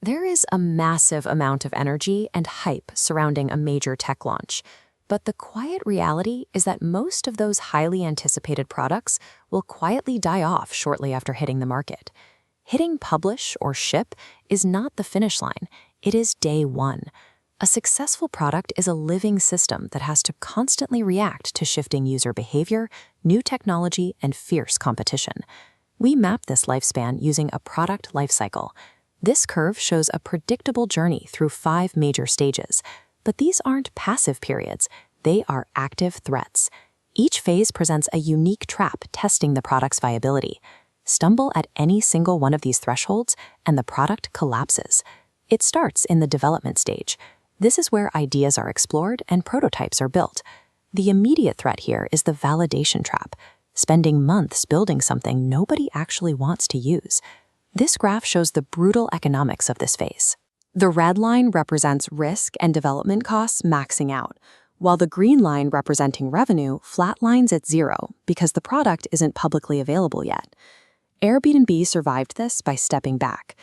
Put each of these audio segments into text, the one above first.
There is a massive amount of energy and hype surrounding a major tech launch, but the quiet reality is that most of those highly anticipated products will quietly die off shortly after hitting the market. Hitting publish or ship is not the finish line, it is day one. A successful product is a living system that has to constantly react to shifting user behavior, new technology, and fierce competition. We map this lifespan using a product lifecycle. This curve shows a predictable journey through 5 major stages, but these aren't passive periods, they are active threats. Each phase presents a unique trap testing the product's viability. Stumble at any single one of these thresholds, and the product collapses. It starts in the development stage. This is where ideas are explored and prototypes are built. The immediate threat here is the validation trap, spending months building something nobody actually wants to use. This graph shows the brutal economics of this phase. The red line represents risk and development costs maxing out, while the green line representing revenue flatlines at 0 because the product isn't publicly available yet. Airbnb survived this by stepping back.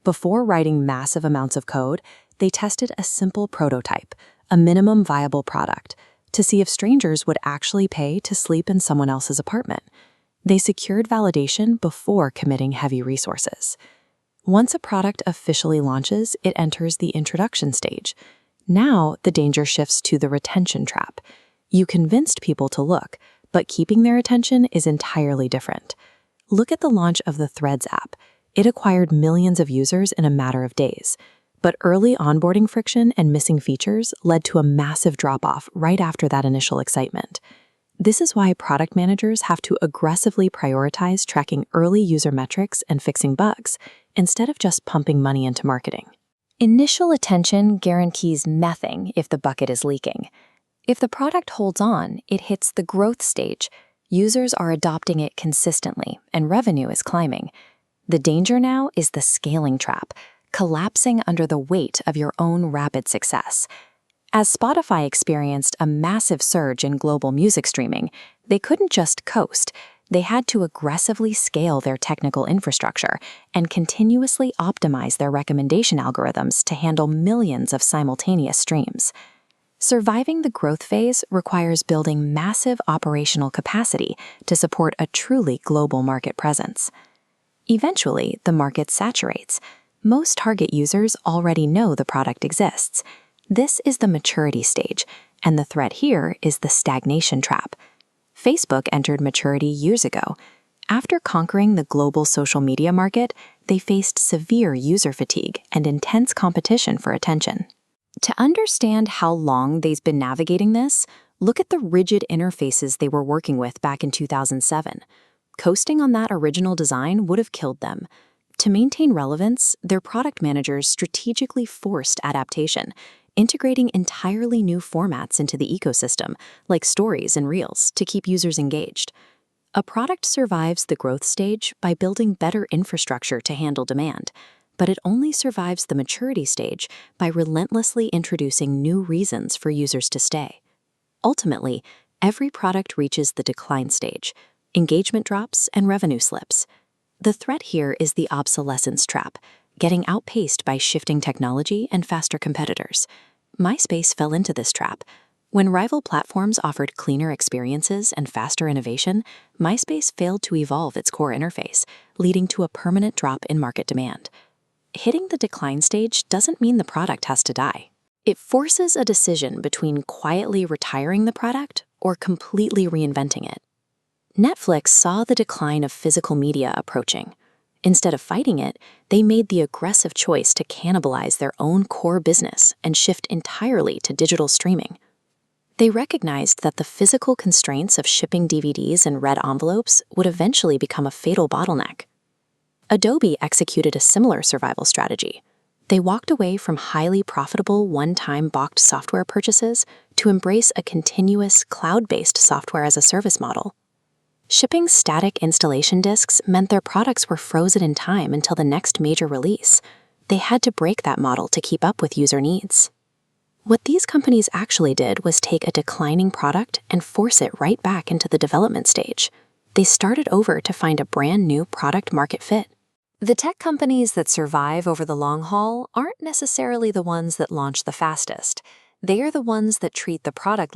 Before writing massive amounts of code, they tested a simple prototype, a minimum viable product, to see if strangers would actually pay to sleep in someone else's apartment. They secured validation before committing heavy resources. Once a product officially launches, it enters the introduction stage. Now, the danger shifts to the retention trap. You convinced people to look, but keeping their attention is entirely different. Look at the launch of the Threads app. It acquired millions of users in a matter of days. But early onboarding friction and missing features led to a massive drop-off right after that initial excitement. This is why product managers have to aggressively prioritize tracking early user metrics and fixing bugs, instead of just pumping money into marketing. Initial attention guarantees nothing if the bucket is leaking. If the product holds on, it hits the growth stage. Users are adopting it consistently, and revenue is climbing. The danger now is the scaling trap, collapsing under the weight of your own rapid success. As Spotify experienced a massive surge in global music streaming, they couldn't just coast. They had to aggressively scale their technical infrastructure and continuously optimize their recommendation algorithms to handle millions of simultaneous streams. Surviving the growth phase requires building massive operational capacity to support a truly global market presence. Eventually, the market saturates. Most target users already know the product exists. This is the maturity stage, and the threat here is the stagnation trap. Facebook entered maturity years ago. After conquering the global social media market, they faced severe user fatigue and intense competition for attention. To understand how long they've been navigating this, look at the rigid interfaces they were working with back in 2007. Coasting on that original design would have killed them. To maintain relevance, their product managers strategically forced adaptation, integrating entirely new formats into the ecosystem, like stories and reels, to keep users engaged. A product survives the growth stage by building better infrastructure to handle demand, but it only survives the maturity stage by relentlessly introducing new reasons for users to stay. Ultimately, every product reaches the decline stage. Engagement drops and revenue slips. The threat here is the obsolescence trap, getting outpaced by shifting technology and faster competitors. MySpace fell into this trap. When rival platforms offered cleaner experiences and faster innovation, MySpace failed to evolve its core interface, leading to a permanent drop in market demand. Hitting the decline stage doesn't mean the product has to die. It forces a decision between quietly retiring the product or completely reinventing it. Netflix saw the decline of physical media approaching. Instead of fighting it, they made the aggressive choice to cannibalize their own core business and shift entirely to digital streaming. They recognized that the physical constraints of shipping DVDs in red envelopes would eventually become a fatal bottleneck. Adobe executed a similar survival strategy. They walked away from highly profitable one-time boxed software purchases to embrace a continuous cloud-based software-as-a-service model. Shipping static installation disks meant their products were frozen in time until the next major release. They had to break that model to keep up with user needs. What these companies actually did was take a declining product and force it right back into the development stage. They started over to find a brand new product market fit. The tech companies that survive over the long haul aren't necessarily the ones that launch the fastest. They are the ones that treat the product